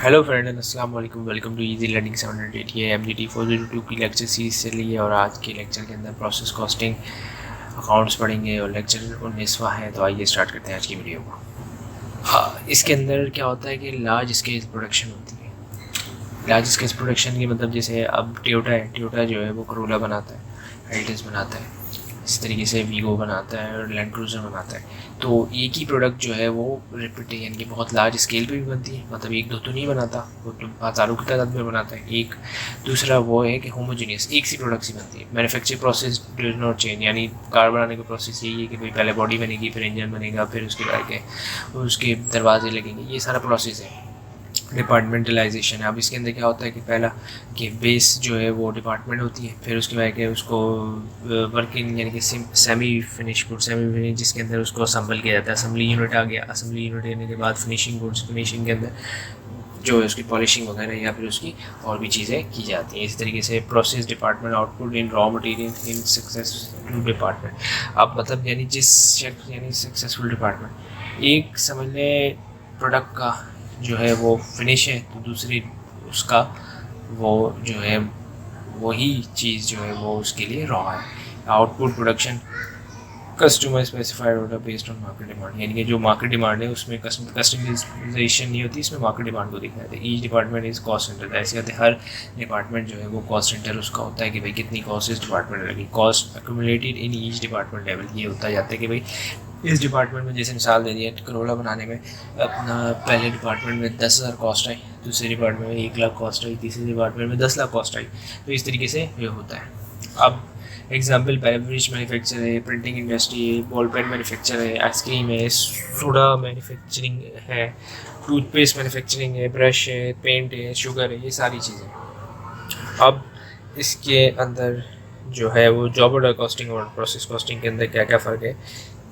Hello friend, अस्सलाम वालेकुम। Welcome to easy learning 708। ये MGT 402 की लेक्चर सीरीज से ली है और आज के लेक्चर के अंदर प्रोसेस कॉस्टिंग अकाउंट्स पढ़ेंगे और लेक्चर 19वां है। तो आइए स्टार्ट करते हैं आज की वीडियो को। हाँ, इसके अंदर क्या होता है कि लार्ज स्केल प्रोडक्शन होती है। लार्ज स्केल प्रोडक्शन की मतलब जैसे अब टोयोटा जो है वो करोला बनाता है, एल्टिस बनाता है, इस तरीके से वीगो बनाता है और लैंड क्रूज़र बनाता है। तो एक ही प्रोडक्ट जो है वो रिपीट यानी कि बहुत लार्ज स्केल पे भी बनती है, मतलब एक दो तो नहीं बनाता, वो तो हज़ारों की तादाद में बनाता है। एक दूसरा वो है कि होमोजीनियस एक सी प्रोडक्ट सी बनती है। Manufacturing process does not change, यानी कार बनाने का प्रोसेस यही है कि भाई पहले बॉडी बनेगी, फिर इंजन बनेगा, फिर उसके बाद के उसके दरवाजे लगेंगे, ये सारा प्रोसेस है। डिपार्टमेंटलाइजेशन है। अब इसके अंदर क्या होता है कि पहला कि बेस जो है वो डिपार्टमेंट होती है, फिर उसके बाद के उसको वर्किंग यानी कि semi finish good, semi finish जिसके अंदर उसको असम्बल किया जाता है। असम्बली यूनिट आ गया, असम्बली यूनिट आने के बाद फिनिशिंग गुड्स, फिनिशिंग के अंदर जो है उसकी पॉलिशिंग वगैरह या फिर उसकी और भी चीज़ें की जाती हैं। इस तरीके से process department, output in raw material in successful department. अब मतलब यानी यानी सक्सेसफुल डिपार्टमेंट एक समझ लें प्रोडक्ट का जो है वो फिनिश है, तो दूसरी उसका वो जो है वही चीज़ जो है वो उसके लिए रॉ है। Output production customer specified order based on market demand, यानी कि जो मार्केट डिमांड है उसमें कस्टमाइजेशन नहीं होती, इसमें मार्केट डिमांड को दिखाया था। Each department is cost centre, ऐसे होते हर डिपार्टमेंट जो है वो कॉस्ट सेंटर उसका होता है कि भाई कितनी कॉस्ट इस डिपार्टमेंट लगी, cost accumulated in each department level. ये होता जाता है कि भाई इस डिपार्टमेंट में, जैसे मिसाल दे दिया करोला बनाने में अपना पहले डिपार्टमेंट में 10,000 कॉस्ट आई, दूसरे डिपार्टमेंट में 1 लाख कॉस्ट आई, तीसरे डिपार्टमेंट में 10 लाख कॉस्ट आई। तो इस तरीके से ये होता है। अब एग्जाम्पल बेवरेज मैन्युफैक्चर है, प्रिंटिंग इंडस्ट्री है, बॉल पेन मैन्युफैक्चर है, आइसक्रीम है, सोडा मैन्युफैक्चरिंग है, टूथपेस्ट मैन्युफैक्चरिंग है, ब्रश है, पेंट है, शुगर है, ये सारी चीज़ें। अब इसके अंदर जो है वो जॉब ऑर्डर कॉस्टिंग और प्रोसेस कॉस्टिंग के अंदर क्या क्या फ़र्क है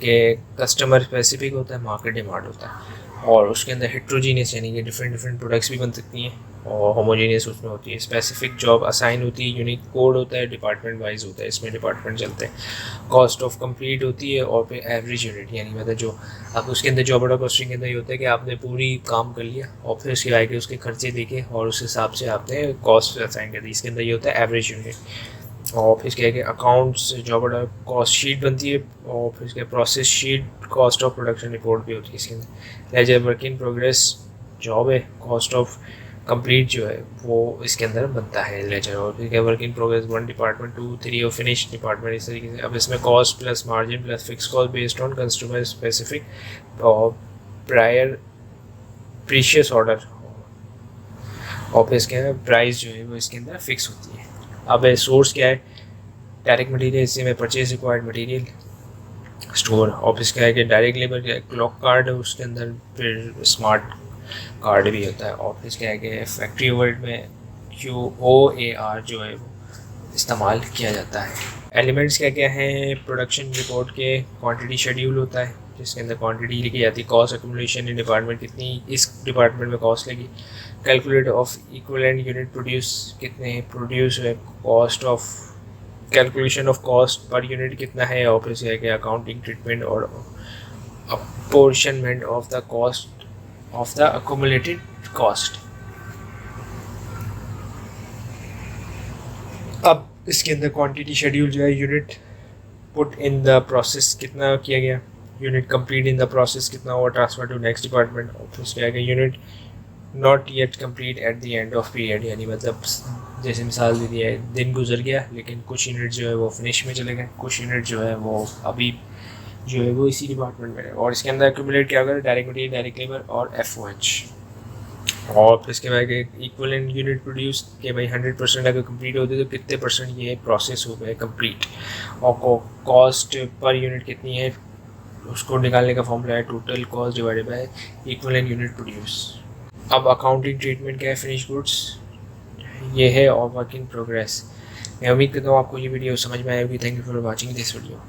कि कस्टमर स्पेसिफिक होता है, मार्केट डिमांड होता है, और उसके अंदर हेट्रोजीनियस यानी कि डिफरेंट प्रोडक्ट्स भी बन सकती हैं, और होमोजीनियस उसमें होती है। स्पेसिफिक जॉब असाइन होती है, यूनिक कोड होता है, डिपार्टमेंट वाइज होता है, इसमें डिपार्टमेंट चलते हैं। कॉस्ट ऑफ कंप्लीट होती है और फिर एवरेज यूनिट, यानी मतलब जो अब उसके अंदर जॉब ऑर्डर कॉस्टिंग के अंदर ये होता है कि आपने पूरी काम कर लिया और फिर उसके आगे उसके खर्चे देखे और उस हिसाब से आपने कॉस्ट असाइन कर दी। इसके अंदर ये होता है एवरेज यूनिट। और फिर इसके आगे accounts job order cost sheet बनती है, और फिर इसके process sheet cost of production report भी होती है। इसके अंदर ledger work in progress job है, कॉस्ट ऑफ कंप्लीट जो है वो इसके अंदर बनता है लेजर। और फिर वर्क इन प्रोग्रेस 1 डिपार्टमेंट 2 3 और फिनिश डिपार्टमेंट, इस तरीके से। अब इसमें cost plus margin plus fix cost based on customer specific और प्रायर प्रीशियस ऑर्डर, और फिर इसके प्राइस जो है वो इसके अंदर फिक्स होती है। अब सोर्स क्या है, डायरेक्ट मटेरियल, इससे में purchase required material, store. Office क्या है कि डायरेक्ट लेबर का क्लॉक कार्ड है, उसके अंदर फिर स्मार्ट कार्ड भी होता है। ऑफिस क्या है कि फैक्ट्री ओवरहेड में QOAR जो है वो इस्तेमाल किया जाता है। एलिमेंट्स क्या क्या हैं प्रोडक्शन रिपोर्ट के, क्वांटिटी शेड्यूल होता है जिसके अंदर क्वांटिटी लिखी जाती है, कॉस्ट एक्यूमुलेशन इन डिपार्टमेंट, कितनी इस डिपार्टमेंट में कॉस्ट लगी, calculate of equivalent unit produce, कितने प्रोड्यूस हुए, cost of calculation of cost per unit कितना है, और फिर है कि अकाउंटिंग ट्रीटमेंट और apportionment of the cost of the accumulated cost. अब इसके अंदर क्वांटिटी शेड्यूल जो है, unit put in the process कितना किया गया, unit complete in the process कितना हुआ, ट्रांसफर टू नेक्स्ट डिपार्टमेंट, और फिर है कि unit not yet complete at the end of period, यानी मतलब जैसे मिसाल दे दिया है दिन गुजर गया लेकिन कुछ यूनिट जो है वो फिनिश में चले गए, कुछ यूनिट जो है वो अभी जो है वो इसी डिपार्टमेंट में है। और इसके अंदर एक्यूमुलेट क्या होगा, डायरेक्ट मटेरियल, डायरेक्ट लेबर और FOH। और फिर इसके बाद इक्विवेलेंट यूनिट प्रोड्यूस के भाई 100% अगर कंप्लीट होते तो कितने परसेंट ये प्रोसेस हो गए कंप्लीट, और कॉस्ट पर यूनिट कितनी है उसको निकालने का फॉर्मूला है total cost divided by equivalent unit produce. अब अकाउंटिंग ट्रीटमेंट क्या है, फिनिश गुड्स ये है, और वर्क इन प्रोग्रेस। मैं उम्मीद करता हूँ आपको ये वीडियो समझ में आएगी। Thank you for watching this video.